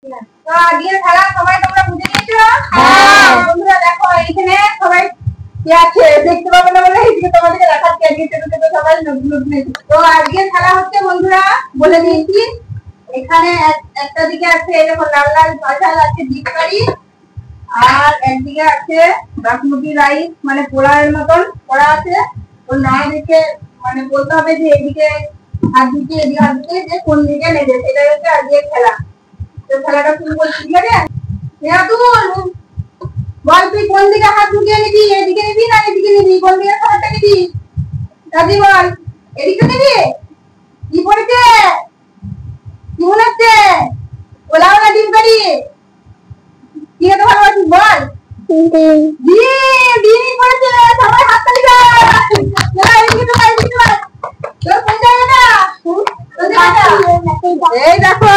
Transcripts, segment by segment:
তো আজকের খেলা সবাই তোমরা বুঝে নিয়েছো? বন্ধুরা দেখো এইখানে সবাই কি আছে দেখতে পাবে না বলে এইদিকে তোমাদেরকে দেখাচ্ছি। আজকে তো সবাই তো আজকের খেলা হচ্ছে বন্ধুরা বলে দিয়েছি। এখানে একটা দিকে আছে এরকম লাল লাল ঝাল আছে ডিপ কারি, আর একদিকে আছে বাসমতি রাইস মানে পোলাওয়ের মতন করা আছে। তো না দেখে মানে বলতে হবে যে এদিকে হাত দিকে এদিকে হাত দিকে যে কোন দিকে নেবে, সেটাই হচ্ছে আজকের খেলা। তো খেলাটা শুরু করছি, ঠিক আছে? বল তুই কোন দিকে হাত ঢুকিয়ে নিবি, এদিকে নিবি না এদিকে নিবি, কোন দিকে খাবারটা নিবি? দাদি বল, এদিকে নিবি? কি পড়েছে, কি মনে হচ্ছে? পোলাও না ডিম কারি? কি খেতে ভালোবাসিস বল? ডিম পড়েছে, সবাই হাত তালি দাও। এই দেখো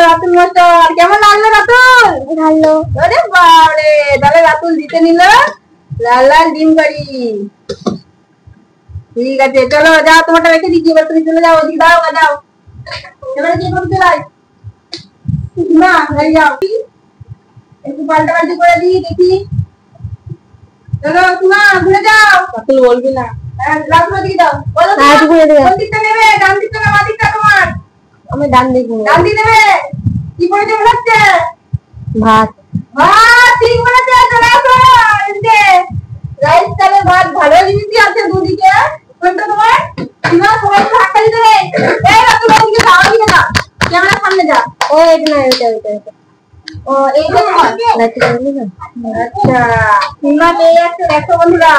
রাতুল মাস্টার, কেমন লাগলো রাতুল? ভালো। আরে বাবারে, তাহলে রাতুল দিতে নিল লাল লাল ডিম কারি। ঠিক আছে চলো যাও, তোমারটা রেখে দিচ্ছি, এবার তুমি চলে যাও, ওদিকে দাও যাও। এবারে কি করতে চাই না হয়ে যাও, একটু পাল্টা পাল্টি করে দিই দেখি। চলো তোমা ঘুরে যাও। রাতুল বলবি না, রাতুল ওদিকে দাও। বলো কোন দিকটা নেবে, ডান দিকটা না বাঁ দিকটা তোমার? আমি ডান দিক নেব। ডান দিক নেবে। কি পড়েছে মনে হচ্ছে? ভাত। ভাত ঠিক বলেছে, চলে আসো। এদিকে রাইস চালের ভাত, ভালো জিনিসই আছে দুদিকে। কোনটা তোমার? তোমার সবাই তো হাত তালি দেবে। এই রাতুল ওদিকে যাও, ওদিকে যাও, ক্যামেরার সামনে যা। ও এটা না, এটা ও এইটা আচ্ছা সীমা পেয়ে যাচ্ছে। দেখো বন্ধুরা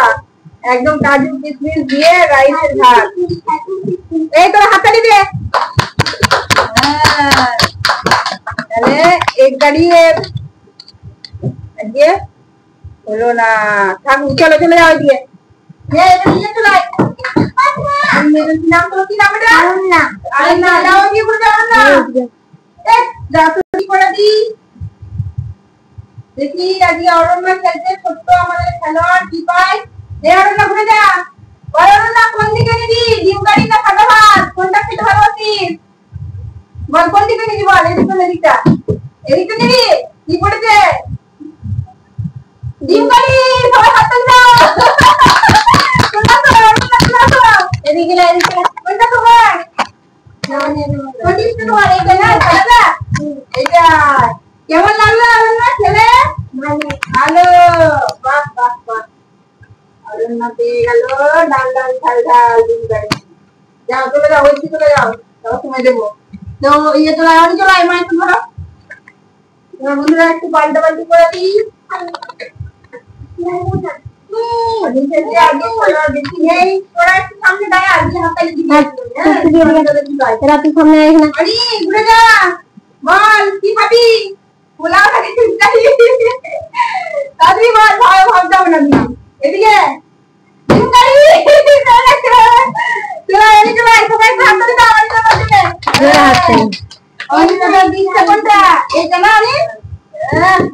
একদম কাজু কিশমিশ দিয়ে রাইসের ভাত। এই তোর হাতটা দিবে। তাহলে এক গাড়িয়ে আজকে হলো না, থাক চলো চলে যাও দিয়ে। নাম তো কি নাম এটা? আরে না যাও কি করে যাও না, যা তুই করে দি দেখি। আজকে অরণ্যা খেলছে, ছোট্ট আমাদের খেলোয়াড় কি পায়। অরণ্যা ঘুরে যা। অরণ্যা কোন দিকে নিবি, ডিম কারি না সাদা ভাত, কোনটা খেতে ভালোবাসিস বল? কোন দিকে নিবি বল? এদিকে না এদিকটা? এদিকে নিবি। কি পড়েছে? ডিম কারি। সবাই হাত তালি দাও। এদিকে না এদিকে, কোনটা তোমার? কোন দিকটা তোমার? এইটা না সাদা? এইটা কেমন লাগলো অরণ্যা খেলে? ভালো। বাহ বাহ বাহ, অরণ্যা পেয়ে গেল ডাল ডাল ঝাল ঝাল ডিম কারি। যাও চলে যাও, ওই চলে যাও, তাও সময় দেবো। তো ইয়ে চলে আয়, চলে আয়, মাইক ধরো। তোমার বন্ধুরা একটু পাল্টা পাল্টি করে দিই। সামনে দাঁড়া, হাততালি দিবি। রাতুল সামনে ঘুরে যা। বল কি খাবি? পোলাও নাকি খিচুড়ি? দাদি বল, ভয় ভাব যাবে না তুমি। এদিকে ডিম কারি। চলো এদিকে ভাই, সবাই হাত তালি দাও। কোনটা? এইটা না?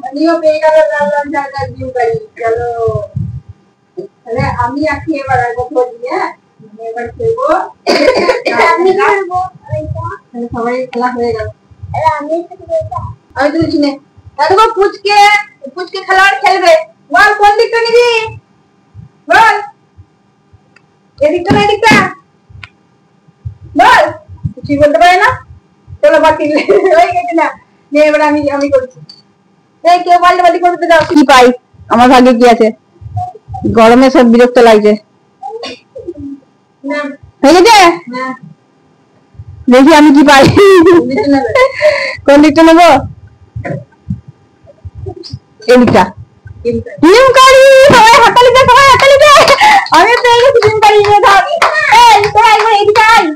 আমিও পেয়ে গেল লাল লাল ঝাল ঝাল ডিম কারি। চলো তাহলে আমি আছি এবার কোথাও দিয়ে, এবার খেলবো। আমি খেলবো, সবাই খেলা হয়ে গেল। আমি তুলছি না। দেখো পুচকে পুচকে খেলোয়াড় খেলবে। বল কোন দিকটা নিবি বল? এদিকটা না এদিকটা? বল কিছুই বলতে পারে না। চলো বাতিল হয়ে গেছে না। এবার আমি করছি। এই কেউ পাল্টা পাল্টি করতে দাও। কি পাই আমার ভাগ্যে কি আছে? গরমে সব বিরক্ত লাগছে। হয়ে গেছে, দেখি আমি কি পাই। কোন দিকটা নেবো? এদিকটা। ডিম কারি। সবাই হাততালি দে, সবাই হাততালি দে। আমি পেয়ে গেছি ডিম কারি। নিয়ে ধর। এই তোরা একবার এদিকে আয়।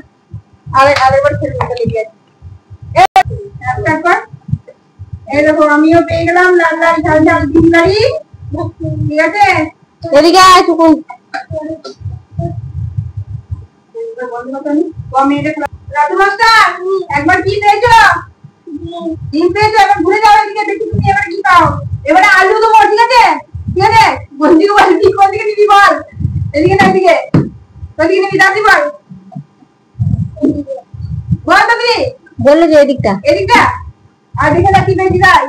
আরেকবার খেলবো তাহলে গিয়ে। এই দেখো আমিও পেয়ে গেলাম লাল লাল ঝাল ঝাল ডিম কারি। ঠিক আছে এদিকে আয় টুকু। রাতুল মাস্টার একবার কি পেয়েছো? ডিম পেয়েছো। এবার ঘুরে যাও এদিকে, দেখি তুমি এবার কি পাও। এবারে আলু দেবো, ঠিক আছে? ঠিক আছে কোন দিকে বল, কোন দিকে নিবি বল? এদিকে না এদিকে? ওদিকে নিবি। দাদি বল, বল তুমি বললে যে এদিকটা। এদিকটা আর দেখে না কি পেয়েছি যাই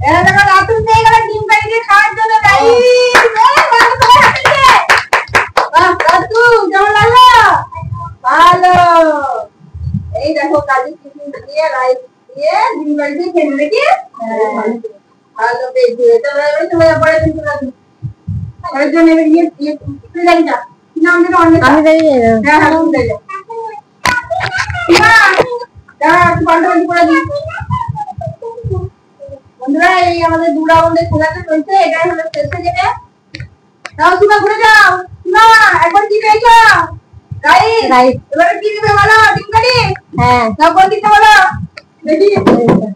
এরা দেখো রাতুল পেয়ে গেল ডিম কারি দিয়ে খাওয়ার জন্য গাই রাতুল কেমন লাগলো ভালো এই দেখো কাজু কিশমিশ দিয়ে রাইস দিয়ে ডিম কারি দিয়ে খেয়ে নাকি ভালো পেয়েছি এটা চলে যাবো পরে দিন চলে আসবো পরের জন্য তুই জানি না নাম যেটা অনেক আমি জানি হ্যাঁ হ্যাঁ তুমি যাই বন্ধুরা এই আমাদের 2 রাউন্ডে খেলাটা চলছে এটাই হলো শেষে যেটা নাও সীমা ঘুরে যাও সীমা একবার কি পেয়েছো রাইট এবারে কি দিবে বলো ডিম কারি হ্যাঁ নাও কোন দিতে বলো দেখি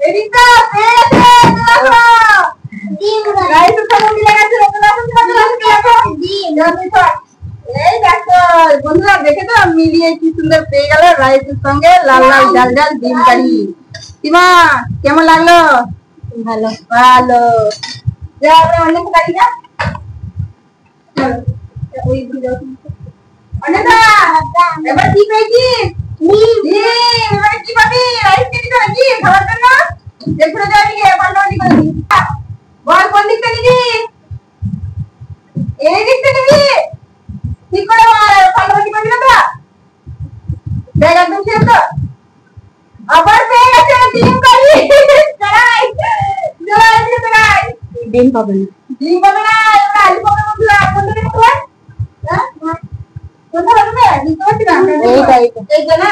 এদিকটা পেয়ে গেছে দেখো ডিম রাইস তো মিলে গেছে ডিম এই দেখো বন্ধুরা দেখে তো মিলিয়ে কি সুন্দর পেয়ে গেল রাইসের সঙ্গে লাল লাল ঝাল ঝাল ডিম কারি সীমা কেমন লাগলো ভালো ভালো যা আমরা অনেক কারি না ওই ভিডিও অনেকটা এবার কি পেয়েছি এবার কি পাবি রাইস কেটে দাও কি খাওয়ার জন্য দেখো যাবি কে পাল্টাপাল্টি করে দিই বল কোন দিকটা নিবি এই দিকটা নিবি ঠিক করে পাল্টাপাল্টি করবি না তো ব্যাগ একদম শেষ তো আবার পেয়ে গেছে ডিম কারি চলাই চলাই ডিম পাবে না এবার আলু পাবে বন্ধুরা কোনটা নেবো তোর হ্যাঁ কোনটা হবে দিতে পারছি না এই যে না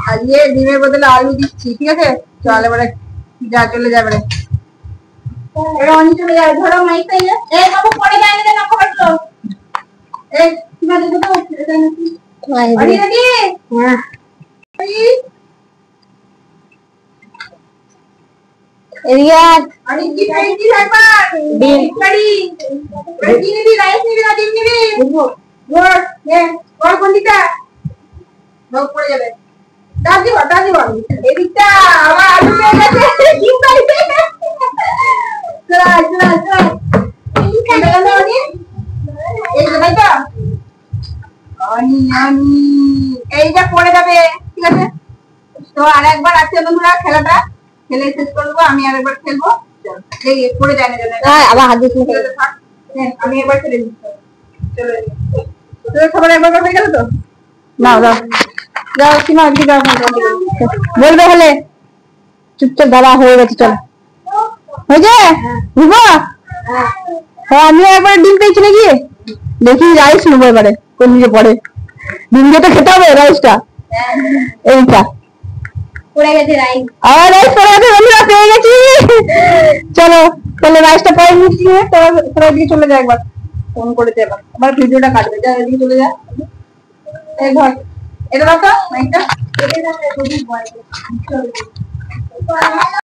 আজকে ডিমের বদলে আলু দিচ্ছি ঠিক আছে চল এবারে যা চলে যাবে রে এবার অনি চলে যাবে ধরো মাইকটা এই বাবু পড়ে যায় না না খবরলো এই কিনা দেখো তো এটা নাকি আরে নাকি হ্যাঁ এরিয়াত আমি কি পেয়েছি একবার ডিম কারি কি নিবি রাইস নিবি না ডিম নিবি গুড নে কোন কোনটা লোক পড়ে যাবে দাদি এদিকটা আমার আলু পেয়ে গেছে ডিম কারি চলা এই গেল অনি এই যে ভাইটা অনি এইটা পড়ে যাবে ঠিক আছে তো আরেকবার আছে বন্ধুরা খেলাটা খেলে শেষ করবো আমি আরেকবার খেলবো এই পড়ে যায় না আবার হাত দিয়ে আমি একবার খেলে দিচ্ছি চলো তোর খবর একবার হয়ে গেল তো নাও যাও সীমা কি যাও বলবে হলে চুপচাপ দাদা হয়ে গেছে চল হয়েছে বুঝবো হ্যাঁ আমি একবার ডিম পেয়েছি নাকি দেখি রাইস নেবো এবারে কোন দিকে পড়ে ডিম দিয়ে তো খেতে হবে রাইসটা এইটা পড়ে গেছে রাইস আর রাইস পড়ে গেছে বন্ধুরা পেয়ে গেছি চলো তাহলে রাইসটা পরে নিচ্ছি তোরা দিকে চলে যা একবার ফোন করেছে এবার ভিডিওটা কাটবে যা এদিকে চলে যা এই ঘর এটা দেখো মাইকটা